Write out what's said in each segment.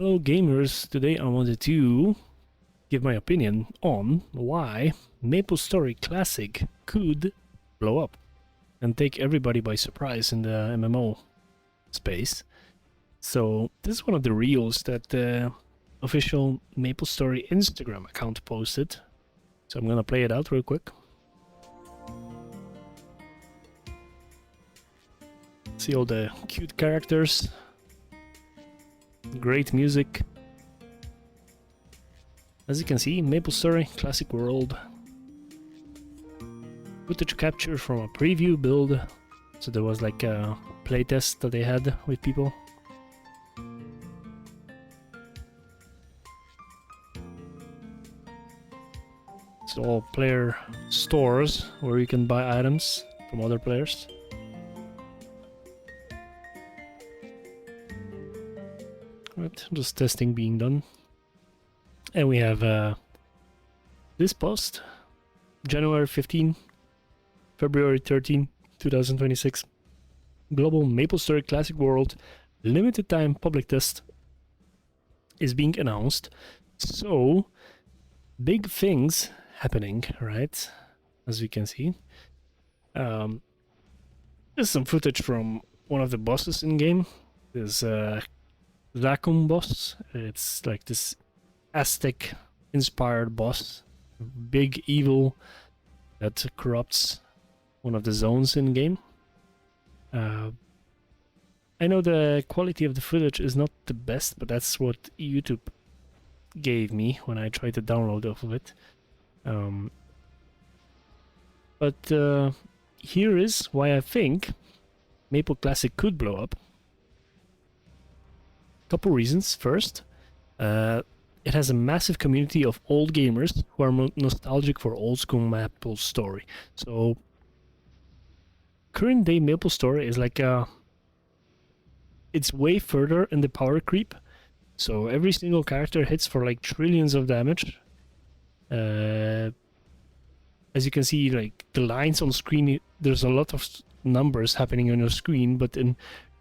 Hello gamers, today I wanted to give my opinion on why Maplestory Classic could blow up and take everybody by surprise in the MMO space. So this is one of the reels that the official Maplestory Instagram account posted. So I'm gonna play it out real quick. See all the cute characters. Great music. As you can see, Maplestory Classic World. Footage capture from a preview build. So there was like a playtest that they had with people. So all player stores where you can buy items from other players. Right, just testing being done. And we have this post, January 15, February 13, 2026. Global Maplestory Classic World limited time public test is being announced. So, big things happening, right? As we can see. There's some footage from one of the bosses in game. There's Raccoon boss. It's like this Aztec inspired boss, big evil that corrupts one of the zones in game. I know the quality of the footage is not the best, but that's what YouTube gave me when I tried to download off of it. But here is why I think Maple Classic could blow up. Couple reasons. First, it has a massive community of old gamers who are nostalgic for old school Maplestory. So, current day Maplestory is like it's way further in the power creep. So every single character hits for like trillions of damage. As you can see, like the lines on screen, there's a lot of numbers happening on your screen, but in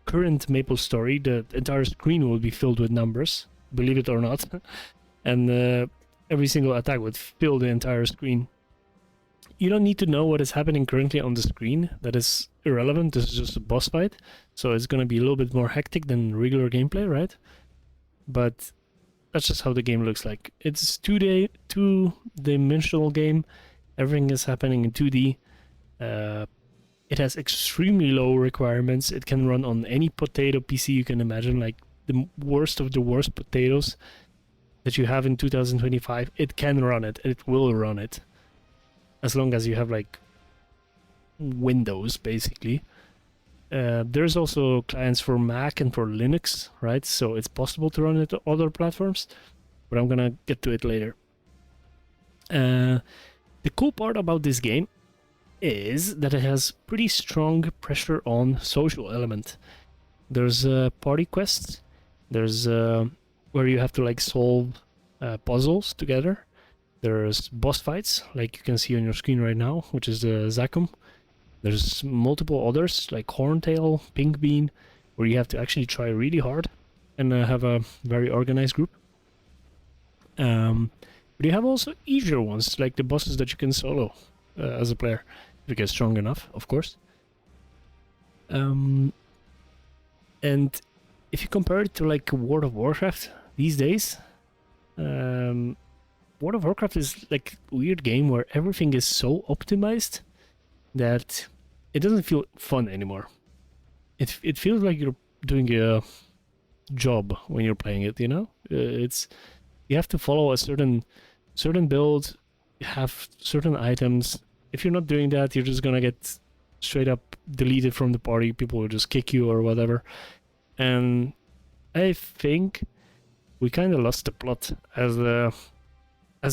current Maplestory, the entire screen will be filled with numbers, believe it or not, and every single attack would fill the entire screen. You don't need to know what is happening currently on the screen. That is irrelevant. This is just a boss fight, so it's going to be a little bit more hectic than regular gameplay, right? But that's just how the game looks like. It's two-dimensional game. Everything is happening in 2D. It has extremely low requirements. It can run on any potato PC you can imagine, like the worst of the worst potatoes that you have in 2025. It can run it. It will run it. As long as you have like Windows, basically. There's also clients for Mac and for Linux, right? So it's possible to run it on other platforms, but I'm gonna get to it later. The cool part about this game is that it has pretty strong pressure on social element. There's party quests. There's where you have to like solve puzzles together. There's boss fights, like you can see on your screen right now, which is the Zacum. There's multiple others, like Horntail, Pink Bean, where you have to actually try really hard and have a very organized group. But you have also easier ones, like the bosses that you can solo as a player. You get strong enough, of course. And if you compare it to like World of Warcraft these days, World of Warcraft is like a weird game where everything is so optimized that it doesn't feel fun anymore. It feels like you're doing a job when you're playing it, you know? You have to follow a certain build, have certain items. If you're not doing that, you're just gonna get straight up deleted from the party. People will just kick you or whatever. And I think we kind of lost the plot as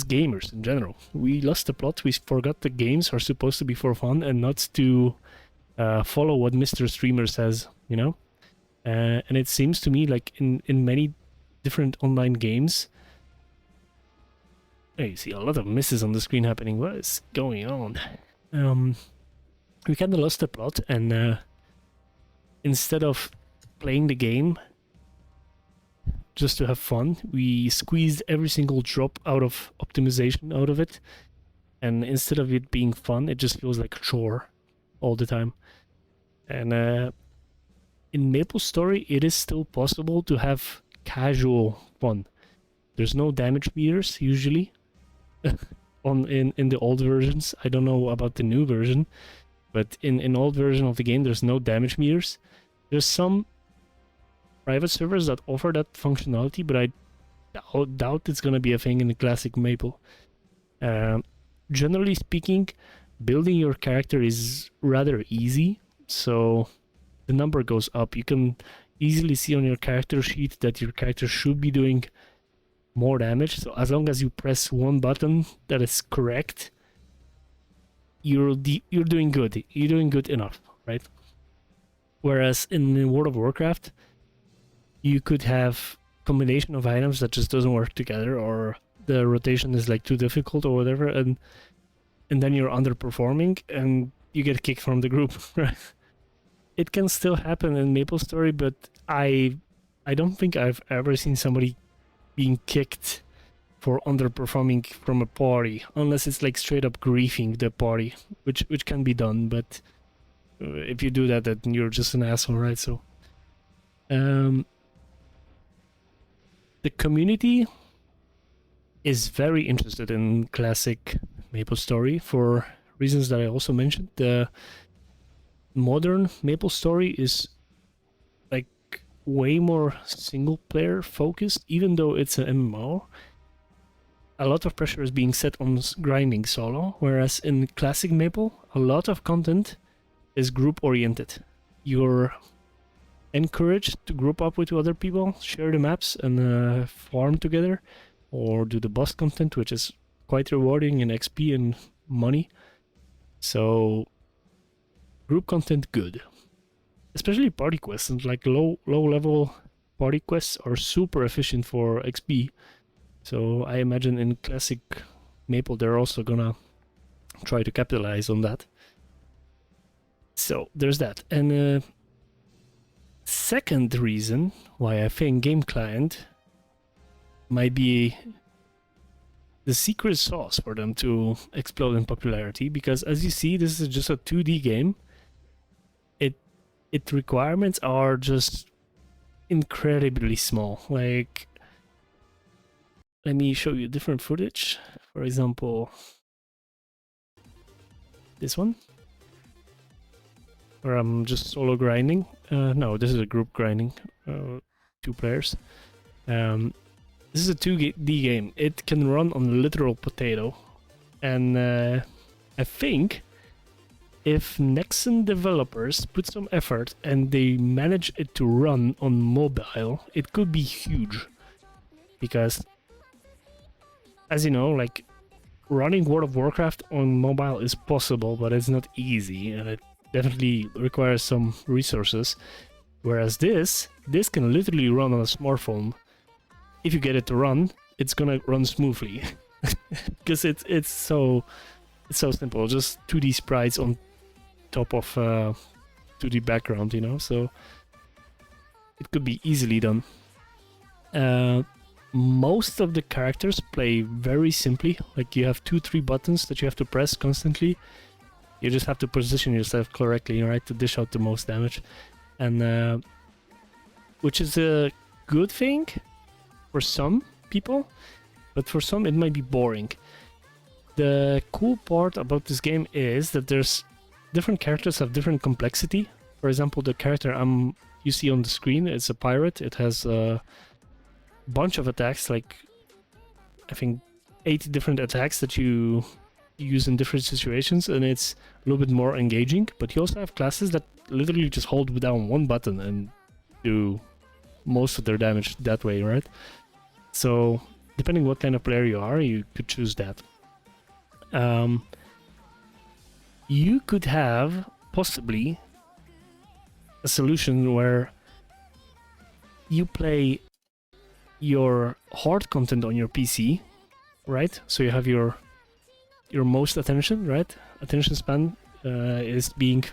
gamers in general. We lost the plot. We forgot the games are supposed to be for fun and not to follow what Mr. Streamer says, you know? And it seems to me like in many different online games, you see a lot of misses on the screen happening. What is going on? We kind of lost the plot, and instead of playing the game just to have fun. We squeezed every single drop out of optimization out of it, and instead of it being fun, it just feels like a chore all the time. And in Maplestory, it is still possible to have casual fun. There's no damage meters usually in the old versions. I don't know about the new version, but in old version of the game, there's no damage meters. There's some private servers that offer that functionality, but I doubt it's gonna be a thing in the classic Maple. Generally speaking, building your character is rather easy, so the number goes up. You can easily see on your character sheet that your character should be doing more damage. So as long as you press one button that is correct, you're doing good. You're doing good enough, right? Whereas in World of Warcraft, you could have combination of items that just doesn't work together, or the rotation is like too difficult or whatever, and then you're underperforming and you get kicked from the group, right? It can still happen in Maplestory, but I don't think I've ever seen somebody being kicked for underperforming from a party, unless it's like straight up griefing the party, which can be done, but if you do that, then you're just an asshole, right? So the community is very interested in classic Maplestory for reasons that I also mentioned. The modern Maplestory is like way more single player focused, even though it's an MMO. A lot of pressure is being set on grinding solo, whereas in classic Maple, a lot of content is group oriented. You're encouraged to group up with other people, share the maps, and farm together, or do the boss content, which is quite rewarding in XP and money. So group content good, especially party quests, and like low level party quests are super efficient for XP. So I imagine in classic Maple they're also gonna try to capitalize on that. So there's that. And second reason why I think Game Client might be the secret sauce for them to explode in popularity, because as you see, this is just a 2D game. Its requirements are just incredibly small. Like, let me show you different footage. For example, this one, where I'm just solo grinding. No, this is a group grinding, 2 players. This is a 2D game. It can run on a literal potato, and I think if Nexon developers put some effort and they manage it to run on mobile, it could be huge. Because, as you know, like, running World of Warcraft on mobile is possible, but it's not easy, and it definitely requires some resources. Whereas this can literally run on a smartphone. If you get it to run, it's gonna run smoothly. Because it's so simple, just 2D sprites on top of 2D background, you know, so it could be easily done. Most of the characters play very simply, like you have 2-3 buttons that you have to press constantly. You just have to position yourself correctly, right, to dish out the most damage, and which is a good thing for some people, but for some it might be boring. The cool part about this game is that there's different characters have different complexity. For example, the character you see on the screen, it's a pirate. It has a bunch of attacks, like I think 8 different attacks that you use in different situations, and it's a little bit more engaging. But you also have classes that literally just hold down one button and do most of their damage that way, right? So depending what kind of player you are, you could choose that. You could have possibly a solution where you play your hard content on your PC, right? So you have your most attention, right? Attention span is being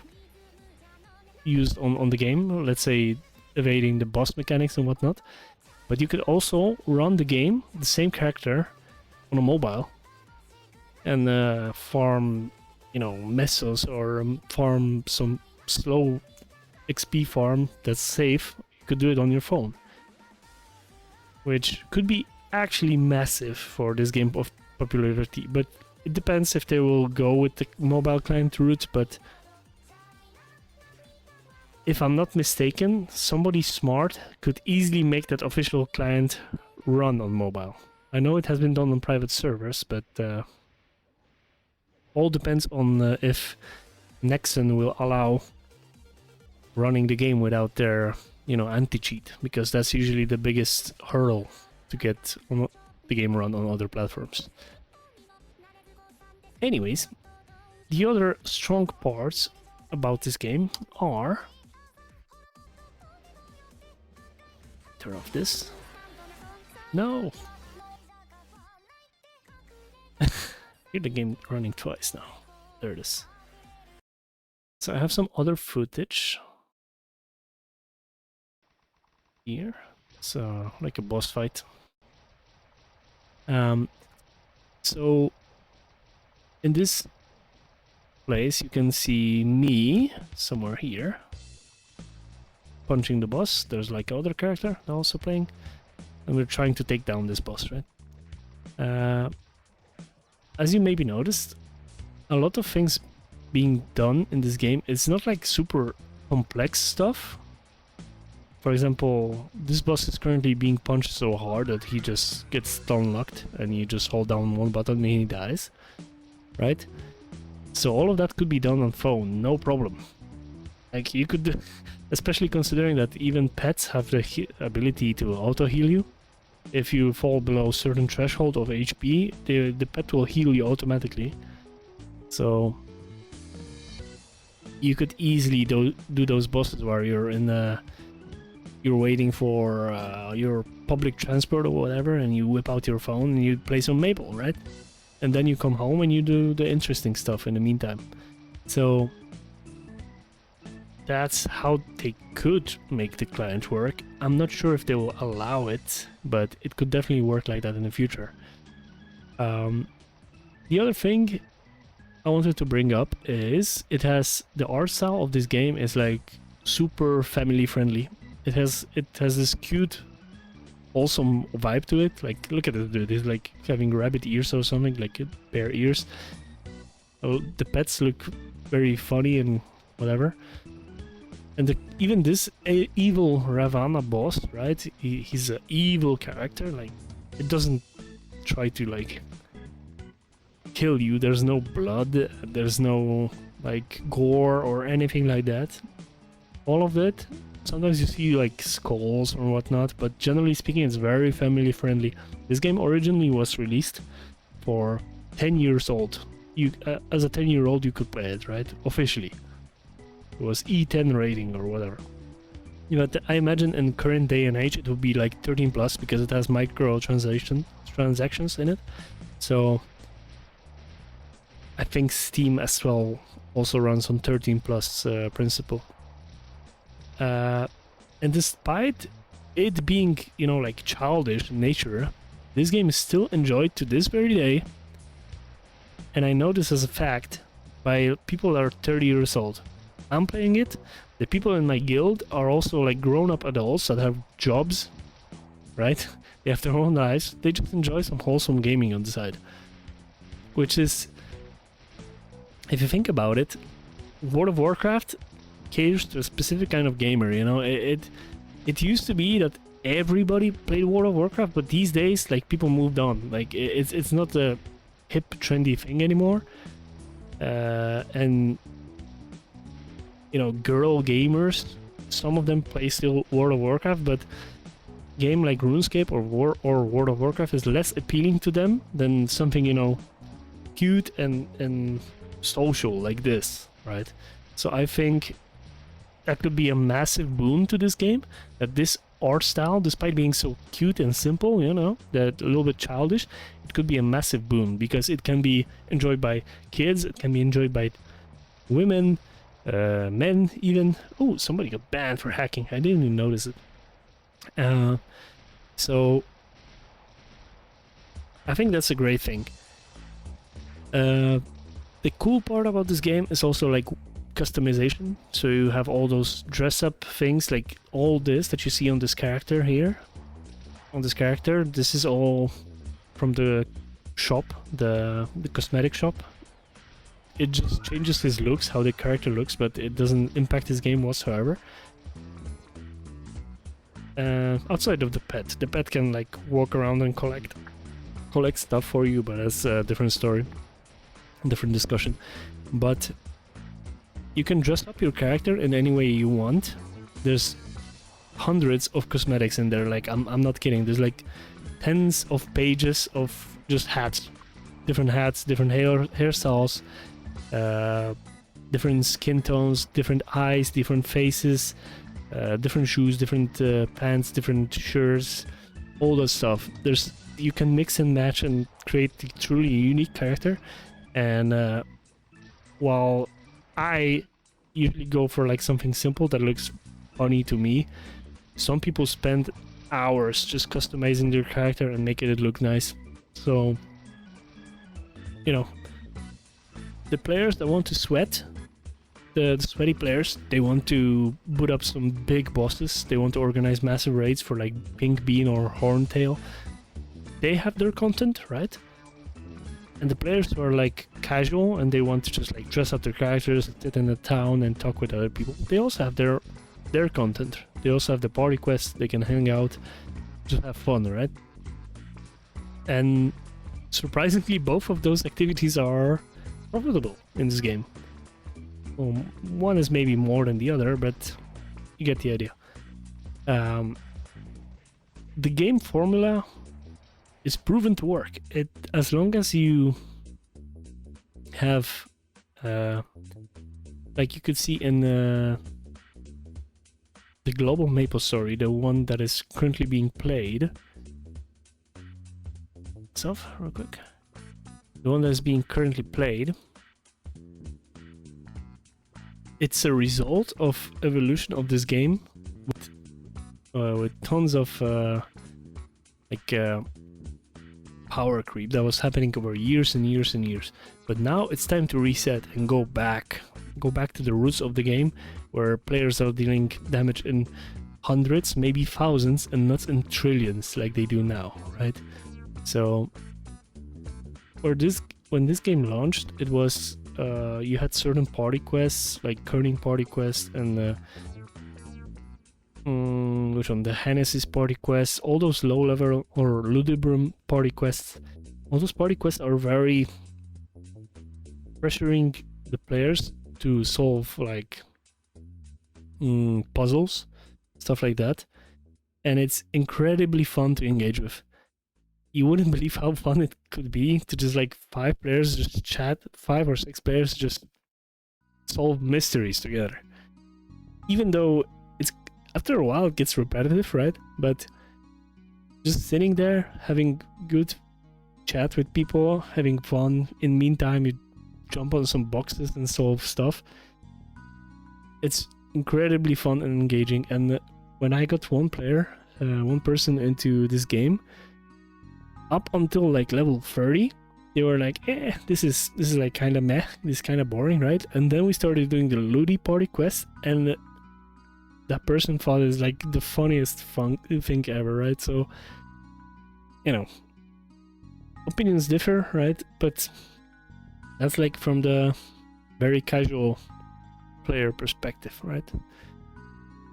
used on the game. Let's say evading the boss mechanics and whatnot. But you could also run the game, the same character, on a mobile, and farm, mesos, or farm some slow XP farm that's safe. You could do it on your phone, which could be actually massive for this game of popularity. But it depends if they will go with the mobile client route. But if I'm not mistaken, somebody smart could easily make that official client run on mobile. I know it has been done on private servers, but all depends on if Nexon will allow running the game without their, anti-cheat, because that's usually the biggest hurdle to get the game run on other platforms. Anyways, the other strong parts about this game are... Turn off this. No! Hear the game running twice now. There it is. So I have some other footage here. So like a boss fight. So in this place you can see me somewhere here punching the boss. There's like other character also playing, and we're trying to take down this boss, right? As you maybe noticed, a lot of things being done in this game, it's not like super complex stuff. For example, this boss is currently being punched so hard that he just gets stun locked, and you just hold down one button and he dies, right? So all of that could be done on phone, no problem. Like you could, especially considering that even pets have the ability to auto heal you. If you fall below a certain threshold of HP, the pet will heal you automatically. So you could easily do those bosses where you're in you're waiting for your public transport or whatever, and you whip out your phone and you play some Maple, right? And then you come home and you do the interesting stuff in the meantime. So that's how they could make the client work. I'm not sure if they will allow it, but it could definitely work like that in the future. The other thing I wanted to bring up is the art style of this game is like super family friendly. It has this cute, awesome vibe to it. Like, look at it, dude. It's like having rabbit ears or something, like bear ears. Oh, the pets look very funny and whatever. And even this evil Ravana boss, right? He's an evil character. Like, it doesn't try to like kill you. There's no blood. There's no like gore or anything like that. All of it. Sometimes you see like skulls or whatnot, but generally speaking, it's very family friendly. This game originally was released for 10 years old. You, as a 10-year-old, you could play it, right? Officially. It was E10 rating or whatever. I imagine in current day and age it would be like 13 plus because it has transactions in it. So I think Steam as well also runs on 13 plus principle. And despite it being, like childish in nature, this game is still enjoyed to this very day. And I know this as a fact by people that are 30 years old. I'm playing it. The people in my guild are also like grown-up adults that have jobs, right? They have their own lives. They just enjoy some wholesome gaming on the side. Which is, if you think about it, World of Warcraft caters to a specific kind of gamer, It used to be that everybody played World of Warcraft, but these days, like, people moved on. Like, it's not a hip, trendy thing anymore. And girl gamers, some of them play still World of Warcraft, but game like RuneScape or World of Warcraft is less appealing to them than something, cute and social like this, right? So I think that could be a massive boon to this game, that this art style, despite being so cute and simple, that a little bit childish, it could be a massive boon because it can be enjoyed by kids, it can be enjoyed by women, men even. Oh, somebody got banned for hacking. I didn't even notice it. So I think that's a great thing. The cool part about this game is also like customization. So you have all those dress up things, like all this that you see on this character here. On this character, this is all from the shop, the cosmetic shop. It just changes his looks, how the character looks, but it doesn't impact his game whatsoever. Outside of the pet can like walk around and collect stuff for you, but that's a different story, different discussion. But you can dress up your character in any way you want. There's hundreds of cosmetics in there, like I'm not kidding. There's like tens of pages of just hats, different hairstyles, different skin tones, different eyes, different faces, different shoes, different pants, different shirts, all that stuff. You can mix and match and create a truly unique character. And while I usually go for like something simple that looks funny to me, some people spend hours just customizing their character and making it look nice. So, you know, the players that want to sweat, the sweaty players, they want to boot up some big bosses, they want to organize massive raids for like Pink Bean or Horntail. They have their content, right? And the players who are like casual and they want to just like dress up their characters, sit in the town and talk with other people, they also have their content. They also have the party quests, they can hang out, just have fun, right? And surprisingly, both of those activities are profitable in this game. One is maybe more than the other, but you get the idea. The game formula is proven to work. As long as you have, like you could see in the global Maplestory, the one that is currently being played. Itself, real quick. The one that is being currently played. It's a result of evolution of this game with tons of power creep that was happening over years and years and years. But now it's time to reset and go back to the roots of the game, where players are dealing damage in hundreds, maybe thousands, and not in trillions like they do now, right? So when this game launched, it was you had certain party quests, like Kerning party quest and which one? The Hennessy's party quests, all those low level or Ludibrum party quests. All those party quests are very pressuring the players to solve like puzzles, stuff like that, and it's incredibly fun to engage with. You wouldn't believe how fun it could be to just like 5 players just chat, 5 or 6 players just solve mysteries together. Even though it's after a while it gets repetitive, right? But just sitting there, having good chat with people, having fun. In meantime, you jump on some boxes and solve stuff. It's incredibly fun and engaging. And when I got one person into this game, up until like level 30, they were like, this is like kind of meh, this is kind of boring, right? And then we started doing the Ludi party quest, and that person thought it's like the funniest thing ever, right? So, you know, opinions differ, right? But that's like from the very casual player perspective, right?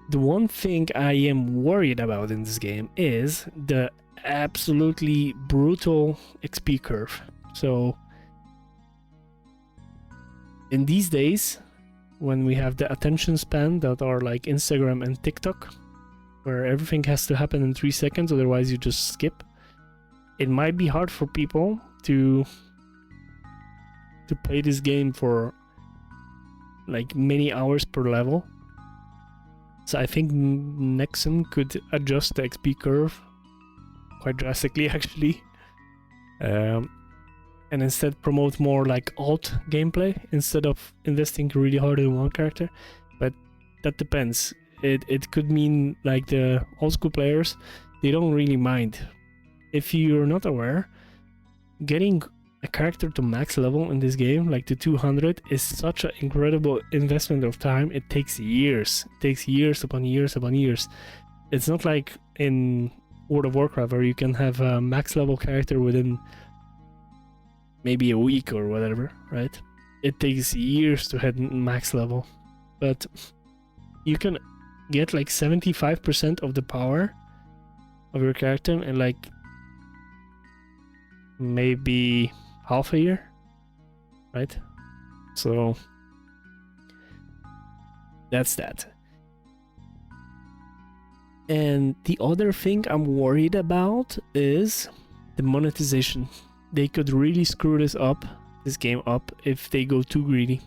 The one thing I am worried about in this game is the absolutely brutal XP curve. So in these days, when we have the attention span that are like Instagram and TikTok, where everything has to happen in 3 seconds, otherwise you just skip, it might be hard for people to play this game for like many hours per level. So I think Nexon could adjust the XP curve quite drastically, actually, and instead promote more like alt gameplay instead of investing really hard in one character. But that depends. It could mean like the old school players, they don't really mind. If you're not aware, getting a character to max level in this game, like to 200, is such an incredible investment of time. It takes years. It takes years upon years upon years. It's not like in World of Warcraft where you can have a max level character within maybe a week or whatever, right? It takes years to hit max level. But you can get like 75% of the power of your character in like maybe half a year, right? So that's that. And the other thing I'm worried about is the monetization. They could really screw this game up, if they go too greedy.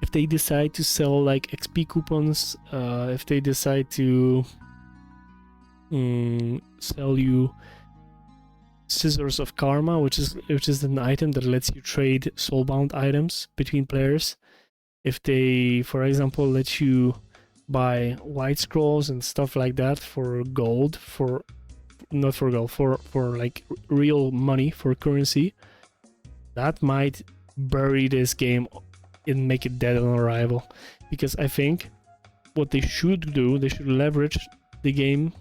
If they decide to sell like XP coupons, if they decide to sell you Scissors of Karma, which is an item that lets you trade soulbound items between players. If they, for example, let you buy white scrolls and stuff like that for gold, for like real money, for currency, that might bury this game and make it dead on arrival. Because I think what they should do, they should leverage the game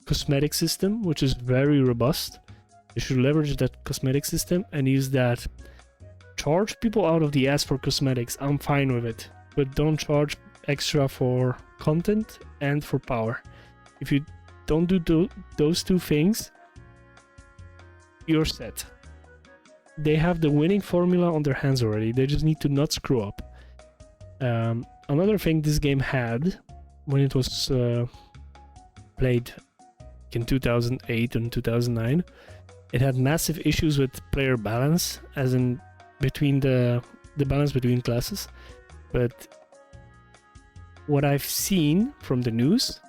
cosmetic system, which is very robust. They should leverage that cosmetic system and use that. Charge people out of the ass for cosmetics, I'm fine with it, but don't charge extra for content and for power. If you don't do those two things, you're set. They have the winning formula on their hands already. They just need to not screw up. Another thing this game had when it was played in 2008 and 2009, it had massive issues with player balance, as in between the balance between classes. But what I've seen from the news,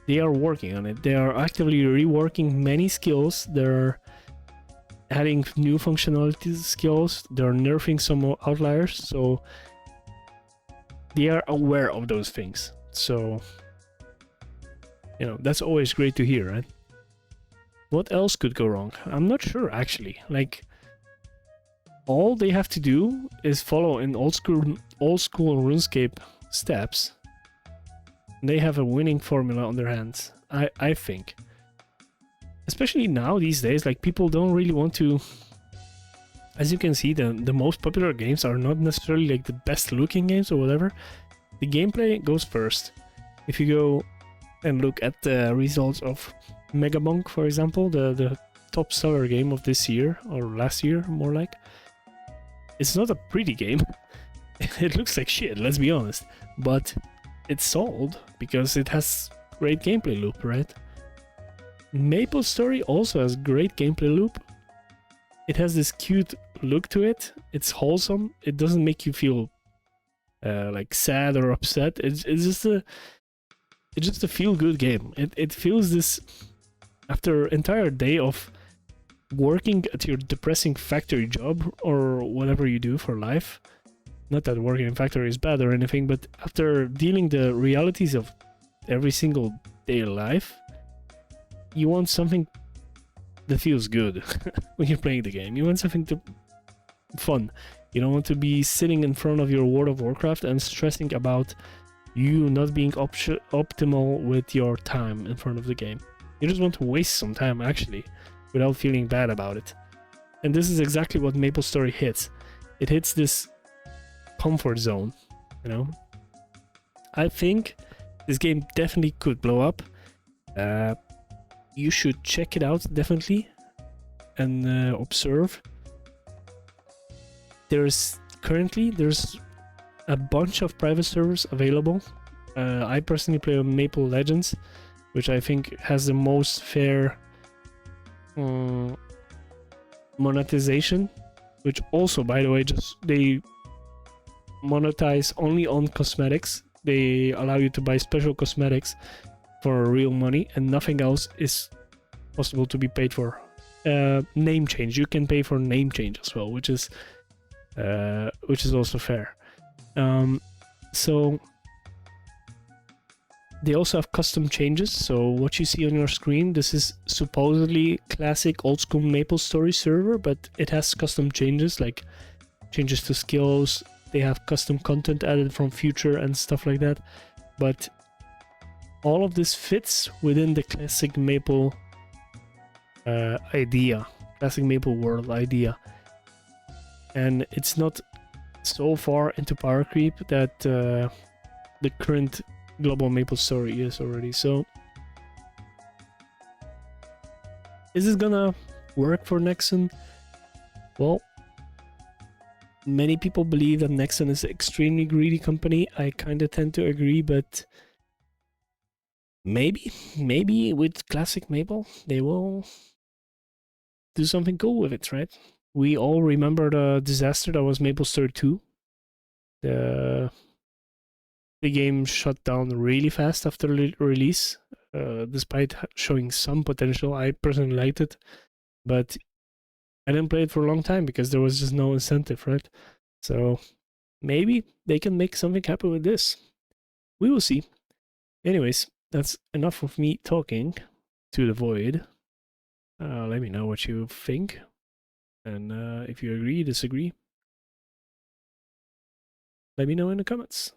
they are working on it. They are actively reworking many skills. They're adding new functionality skills. They're nerfing some outliers. So they are aware of those things. So, you know, that's always great to hear, right? What else could go wrong? I'm not sure, actually. Like, all they have to do is follow in old school RuneScape steps. They have a winning formula on their hands, I think. Especially now, these days, like, people don't really want to... As you can see, the most popular games are not necessarily like the best looking games or whatever. The gameplay goes first. If you go and look at the results of Megabonk, for example, the top seller game of this year, or last year, more like. It's not a pretty game. It looks like shit, let's be honest. But it's sold because it has great gameplay loop, right? Maplestory also has great gameplay loop. It has this cute look to it. It's wholesome. It doesn't make you feel like sad or upset. It's just a feel-good game. It feels this after an entire day of working at your depressing factory job or whatever you do for life. Not that working in factory is bad or anything, but after dealing the realities of every single day life, you want something that feels good when you're playing the game. You want something fun. You don't want to be sitting in front of your World of Warcraft and stressing about you not being optimal with your time in front of the game. You just want to waste some time, actually, without feeling bad about it. And this is exactly what Maplestory hits. It hits this comfort zone, you know? I think this game definitely could blow up. You should check it out, definitely, and observe. There's a bunch of private servers available. I personally play on Maple Legends, which I think has the most fair monetization, which also, by the way, they monetize only on cosmetics. They allow you to buy special cosmetics for real money, and nothing else is possible to be paid for. Name change, you can pay for name change as well, which is also fair. So They also have custom changes. So what you see on your screen, this is supposedly classic old school Maplestory server, but it has custom changes like changes to skills. They have custom content added from future and stuff like that. But all of this fits within the classic Maple idea, classic Maple world idea. And it's not so far into power creep that the current global Maplestory is already. So is this gonna work for Nexon? Well, many people believe that Nexon is an extremely greedy company. I kind of tend to agree, but maybe with classic Maple, they will do something cool with it, right? We all remember the disaster that was Maplestory 2. The game shut down really fast after release, despite showing some potential. I personally liked it, but I didn't play it for a long time because there was just no incentive, right? So maybe they can make something happen with this. We will see. Anyways, that's enough of me talking to the void. Let me know what you think. And if you agree, disagree, let me know in the comments.